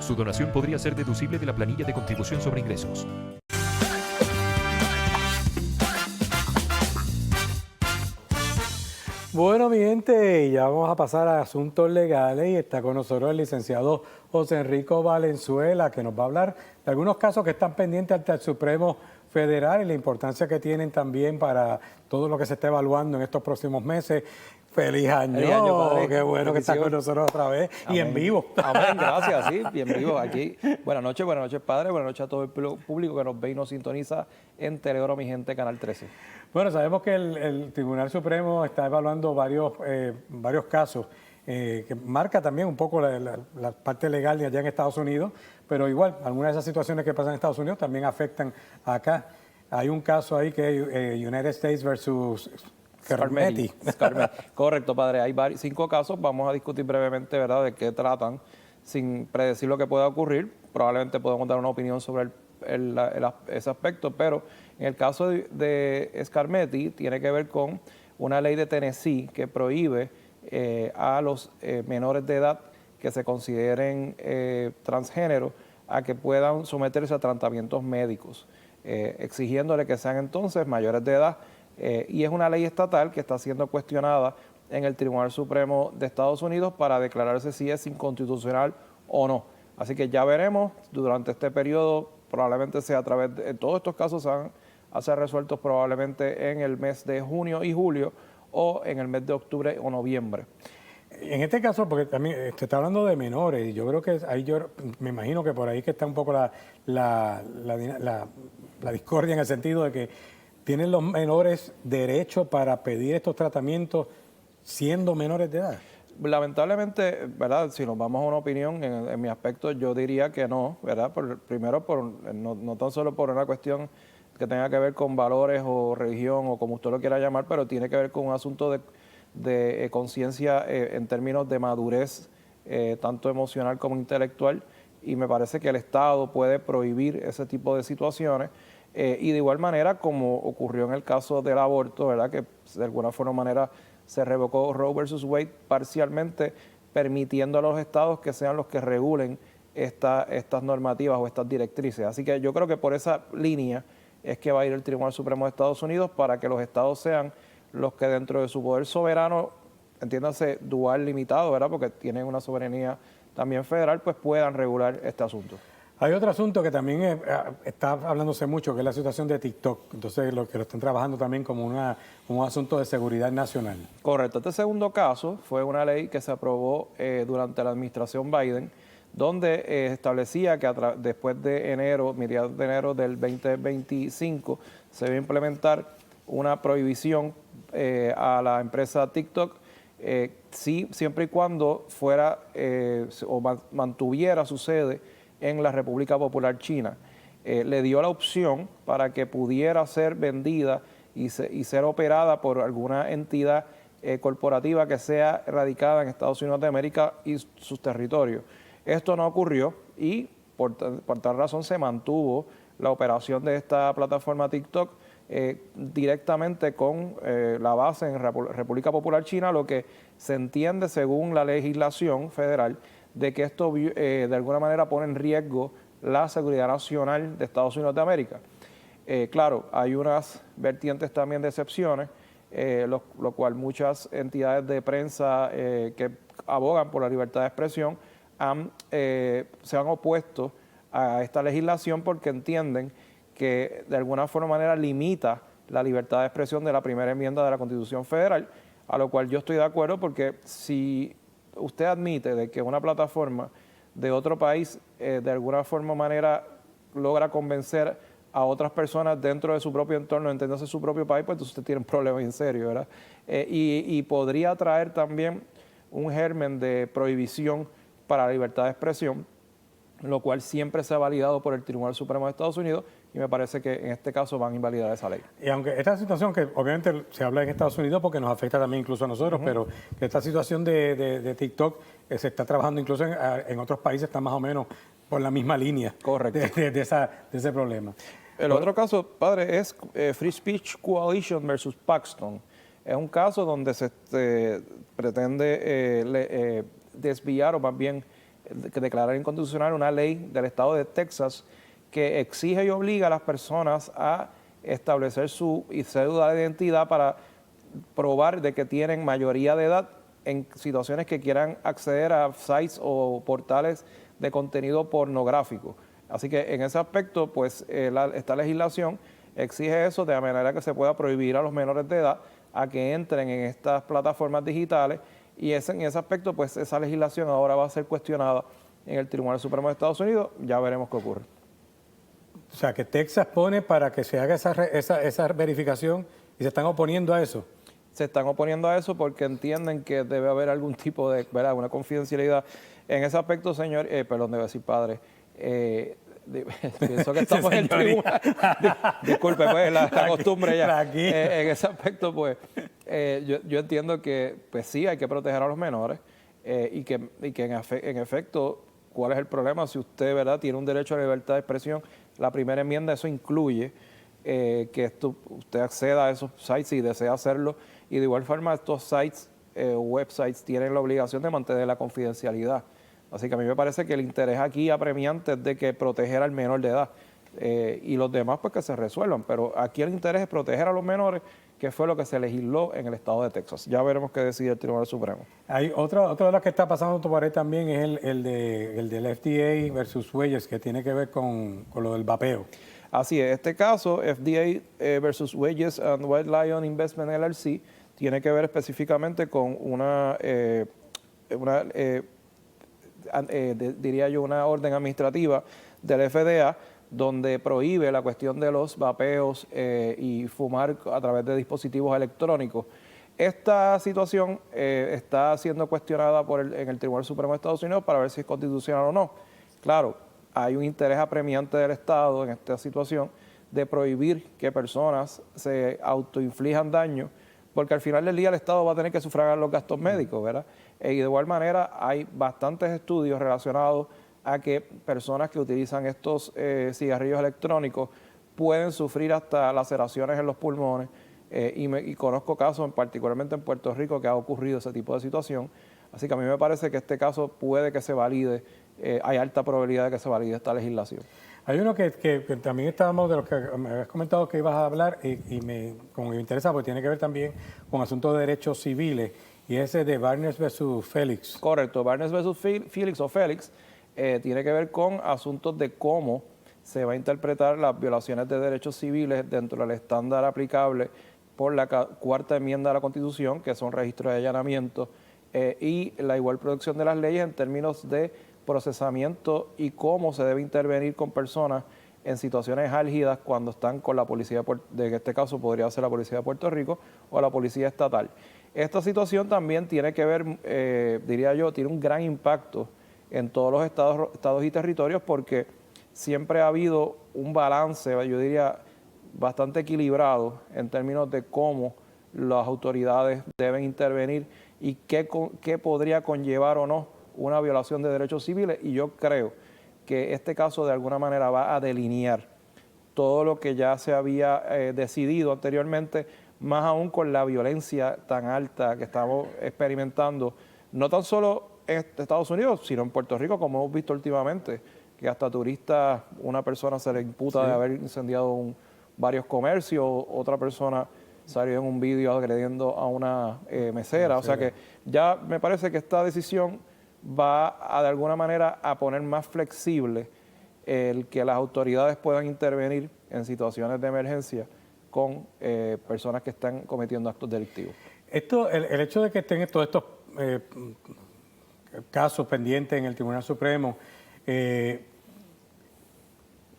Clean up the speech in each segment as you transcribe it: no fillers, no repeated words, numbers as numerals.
Su donación podría ser deducible de la planilla de contribución sobre ingresos. Bueno, mi gente, ya vamos a pasar a asuntos legales y está con nosotros el licenciado José Enrico Valenzuela, que nos va a hablar de algunos casos que están pendientes ante el Supremo Federal y la importancia que tienen también para todo lo que se está evaluando en estos próximos meses. ¡Feliz año! ¡Feliz año, padre! ¡Qué bueno que está con nosotros otra vez! Amén. Y en vivo. Amén, gracias, sí, y en vivo aquí. Buenas noches, padre, buenas noches a todo el público que nos ve y nos sintoniza en Teleoro, mi gente, Canal 13. Bueno, sabemos que el Tribunal Supremo está evaluando varios casos que marca también un poco la parte legal de allá en Estados Unidos, pero igual, algunas de esas situaciones que pasan en Estados Unidos también afectan acá. Hay un caso ahí que es United States versus Scarmetti. Correcto, padre. Hay 5 casos. Vamos a discutir brevemente, ¿verdad?, de qué tratan, sin predecir lo que pueda ocurrir. Probablemente podemos dar una opinión sobre ese aspecto, pero en el caso de Scarmetti tiene que ver con una ley de Tennessee que prohíbe a los menores de edad que se consideren transgénero a que puedan someterse a tratamientos médicos, exigiéndole que sean entonces mayores de edad. Y es una ley estatal que está siendo cuestionada en el Tribunal Supremo de Estados Unidos para declararse si es inconstitucional o no. Así que ya veremos durante este periodo, probablemente sea a través de todos estos casos van a ser resueltos probablemente en el mes de junio y julio o en el mes de octubre o noviembre. En este caso, porque también se está hablando de menores, y yo creo que ahí yo me imagino que por ahí que está un poco la discordia en el sentido de que ¿tienen los menores derecho para pedir estos tratamientos siendo menores de edad? Lamentablemente, ¿verdad? Si nos vamos a una opinión, en mi aspecto, yo diría que no, ¿verdad? Primero, no tan solo por una cuestión que tenga que ver con valores o religión o como usted lo quiera llamar, pero tiene que ver con un asunto de conciencia en términos de madurez, tanto emocional como intelectual, y me parece que el Estado puede prohibir ese tipo de situaciones. Y de igual manera, como ocurrió en el caso del aborto, ¿verdad?, que de alguna forma o manera se revocó Roe versus Wade parcialmente, permitiendo a los estados que sean los que regulen estas normativas o estas directrices. Así que yo creo que por esa línea es que va a ir el Tribunal Supremo de Estados Unidos para que los estados sean los que dentro de su poder soberano, entiéndase dual limitado, ¿verdad?, porque tienen una soberanía también federal, pues puedan regular este asunto. Hay otro asunto que también está hablándose mucho, que es la situación de TikTok. Entonces, lo están trabajando también como un asunto de seguridad nacional. Correcto. Este segundo caso fue una ley que se aprobó durante la administración Biden, donde establecía que después de mediados de enero del 2025, se iba a implementar una prohibición a la empresa TikTok, siempre y cuando fuera o mantuviera su sede en la República Popular China. Le dio la opción para que pudiera ser vendida y ser operada por alguna entidad corporativa que sea radicada en Estados Unidos de América y sus territorios. Esto no ocurrió y por tal razón se mantuvo la operación de esta plataforma TikTok directamente con la base en República Popular China, lo que se entiende según la legislación federal de que esto de alguna manera pone en riesgo la seguridad nacional de Estados Unidos de América. Claro, hay unas vertientes también de excepciones, lo cual muchas entidades de prensa que abogan por la libertad de expresión se han opuesto a esta legislación porque entienden que de alguna forma o manera limita la libertad de expresión de la primera enmienda de la Constitución Federal, a lo cual yo estoy de acuerdo porque si usted admite de que una plataforma de otro país de alguna forma o manera logra convencer a otras personas dentro de su propio entorno, entendiéndose su propio país, pues entonces usted tiene un problema en serio, ¿verdad? Y podría traer también un germen de prohibición para la libertad de expresión, lo cual siempre se ha validado por el Tribunal Supremo de Estados Unidos y me parece que en este caso van a invalidar esa ley. Y aunque esta situación que obviamente se habla en Estados Unidos porque nos afecta también incluso a nosotros, pero que esta situación de TikTok se está trabajando incluso en otros países, está más o menos por la misma línea. Correcto. De ese problema. El otro caso, padre, es Free Speech Coalition versus Paxton. Es un caso donde se pretende desviar o más bien que declarar inconstitucional una ley del estado de Texas que exige y obliga a las personas a establecer su cédula de identidad para probar de que tienen mayoría de edad en situaciones que quieran acceder a sites o portales de contenido pornográfico. Así que en ese aspecto, pues esta legislación exige eso de manera que se pueda prohibir a los menores de edad a que entren en estas plataformas digitales y en ese aspecto, pues esa legislación ahora va a ser cuestionada en el Tribunal Supremo de Estados Unidos. Ya veremos qué ocurre. O sea, que Texas pone para que se haga esa verificación y se están oponiendo a eso. Se están oponiendo a eso porque entienden que debe haber algún tipo de, ¿verdad?, una confidencialidad. En ese aspecto, señor, perdón, debo decir padre, pienso que estamos en el tribunal. Disculpe, pues, la costumbre ya. En ese aspecto, pues, yo entiendo que, pues sí, hay que proteger a los menores y que en efecto, ¿cuál es el problema? Si usted, ¿verdad?, tiene un derecho a la libertad de expresión, la primera enmienda, eso incluye que usted acceda a esos sites si desea hacerlo, y de igual forma estos sites, websites, tienen la obligación de mantener la confidencialidad. Así que a mí me parece que el interés aquí apremiante es de que proteger al menor de edad y los demás pues que se resuelvan, pero aquí el interés es proteger a los menores, que fue lo que se legisló en el estado de Texas. Ya veremos qué decide el Tribunal Supremo. Hay otro de los que está pasando por ahí también es el del FDA versus Wages, que tiene que ver con lo del vapeo. Así es, este caso, FDA versus Wages and White Lion Investment LLC, tiene que ver específicamente con diría yo, una orden administrativa del FDA donde prohíbe la cuestión de los vapeos y fumar a través de dispositivos electrónicos. Esta situación está siendo cuestionada en el Tribunal Supremo de Estados Unidos para ver si es constitucional o no. Claro, hay un interés apremiante del Estado en esta situación de prohibir que personas se autoinflijan daño, porque al final del día el Estado va a tener que sufragar los gastos médicos, ¿verdad? Y de igual manera hay bastantes estudios relacionados a que personas que utilizan estos cigarrillos electrónicos pueden sufrir hasta laceraciones en los pulmones y conozco casos, particularmente en Puerto Rico, que ha ocurrido ese tipo de situación. Así que a mí me parece que este caso puede que se valide, hay alta probabilidad de que se valide esta legislación. Hay uno que también estábamos, de los que me habías comentado que ibas a hablar como me interesa, porque tiene que ver también con asuntos de derechos civiles, y ese de Barnes versus Félix. Correcto, Barnes versus Félix tiene que ver con asuntos de cómo se va a interpretar las violaciones de derechos civiles dentro del estándar aplicable por la cuarta enmienda de la Constitución, que son registros de allanamiento y la igual protección de las leyes en términos de procesamiento y cómo se debe intervenir con personas en situaciones álgidas cuando están con la policía, en este caso podría ser la policía de Puerto Rico o la policía estatal. Esta situación también tiene que ver, diría yo, tiene un gran impacto en todos los estados y territorios porque siempre ha habido un balance, yo diría, bastante equilibrado en términos de cómo las autoridades deben intervenir y qué podría conllevar o no una violación de derechos civiles, y yo creo que este caso de alguna manera va a delinear todo lo que ya se había decidido anteriormente, más aún con la violencia tan alta que estamos experimentando, no tan solo en Estados Unidos, sino en Puerto Rico, como hemos visto últimamente, que hasta turistas, una persona se le imputa de haber incendiado varios comercios, otra persona salió en un vídeo agrediendo a una mesera. O sea que ya me parece que esta decisión va de alguna manera a poner más flexible el que las autoridades puedan intervenir en situaciones de emergencia con personas que están cometiendo actos delictivos. El hecho de que estén todos estos casos pendientes en el Tribunal Supremo,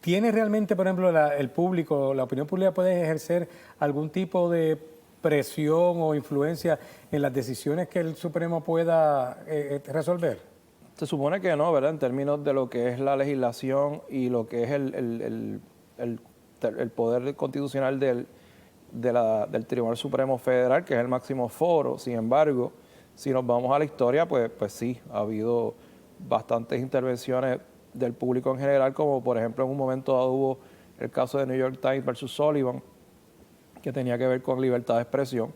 ¿tiene realmente, por ejemplo, el público, la opinión pública puede ejercer algún tipo de presión o influencia en las decisiones que el Supremo pueda resolver? Se supone que no, ¿verdad? En términos de lo que es la legislación y lo que es el poder constitucional del Tribunal Supremo Federal, que es el máximo foro. Sin embargo, si nos vamos a la historia, pues sí, ha habido bastantes intervenciones del público en general, como por ejemplo en un momento dado hubo el caso de New York Times versus Sullivan, que tenía que ver con libertad de expresión,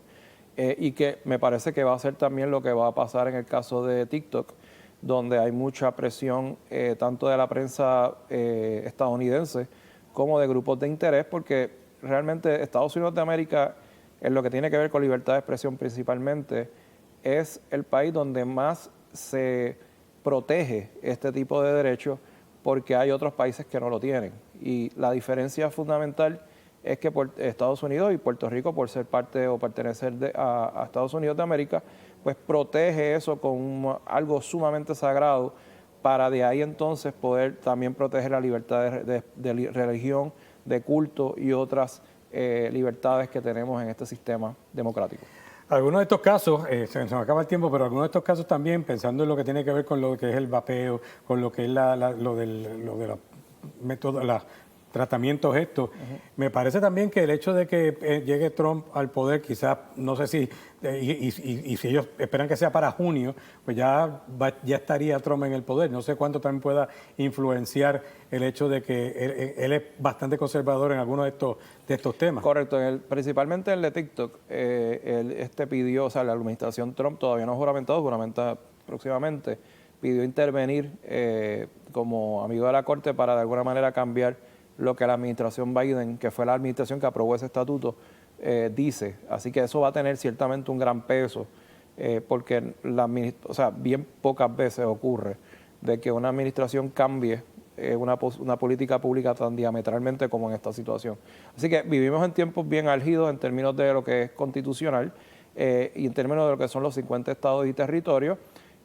y que me parece que va a ser también lo que va a pasar en el caso de TikTok, donde hay mucha presión tanto de la prensa estadounidense como de grupos de interés, porque realmente Estados Unidos de América, en lo que tiene que ver con libertad de expresión principalmente, es el país donde más se protege este tipo de derechos, porque hay otros países que no lo tienen. Y la diferencia fundamental es que Estados Unidos y Puerto Rico, por ser parte o pertenecer a Estados Unidos de América, pues protege eso con algo sumamente sagrado, para de ahí entonces poder también proteger la libertad de religión, de culto y otras libertades que tenemos en este sistema democrático. Algunos de estos casos, se nos acaba el tiempo, pero algunos de estos casos también, pensando en lo que tiene que ver con lo que es el vapeo, con lo que es lo de los métodos, los tratamientos estos, me parece también que el hecho de que llegue Trump al poder, quizás, no sé si, y si ellos esperan que sea para junio, pues ya estaría Trump en el poder. No sé cuánto también pueda influenciar el hecho de que él es bastante conservador en algunos de estos temas. Correcto, principalmente el de TikTok, pidió, o sea, la administración Trump todavía no ha juramentado, juramenta próximamente, pidió intervenir como amigo de la Corte para de alguna manera cambiar lo que la administración Biden, que fue la administración que aprobó ese estatuto, dice. Así que eso va a tener ciertamente un gran peso, porque bien pocas veces ocurre de que una administración cambie una política pública tan diametralmente como en esta situación. Así que vivimos en tiempos bien álgidos en términos de lo que es constitucional y en términos de lo que son los 50 estados y territorios,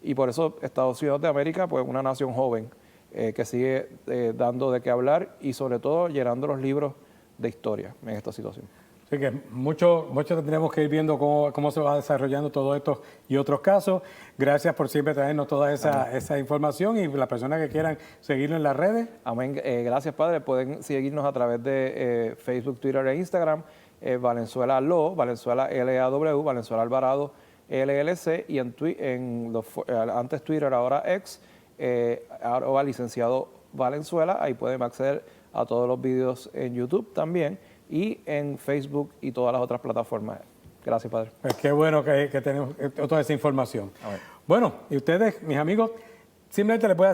y por eso Estados Unidos de América, pues una nación joven, que sigue dando de qué hablar y sobre todo llenando los libros de historia en esta situación. Así que mucho tendremos que ir viendo cómo se va desarrollando todo esto y otros casos. Gracias por siempre traernos toda esa información, y las personas que quieran seguirlo en las redes. Amén. Gracias, Padre. Pueden seguirnos a través de Facebook, Twitter e Instagram, Valenzuela Law, Valenzuela LAW, Valenzuela Alvarado LLC, y antes Twitter, ahora X, ahora licenciado Valenzuela. Ahí pueden acceder a todos los videos en YouTube también y en Facebook y todas las otras plataformas. Gracias, Padre. Pues qué bueno que tenemos toda esa información. Amén. Bueno, y ustedes, mis amigos, simplemente les voy a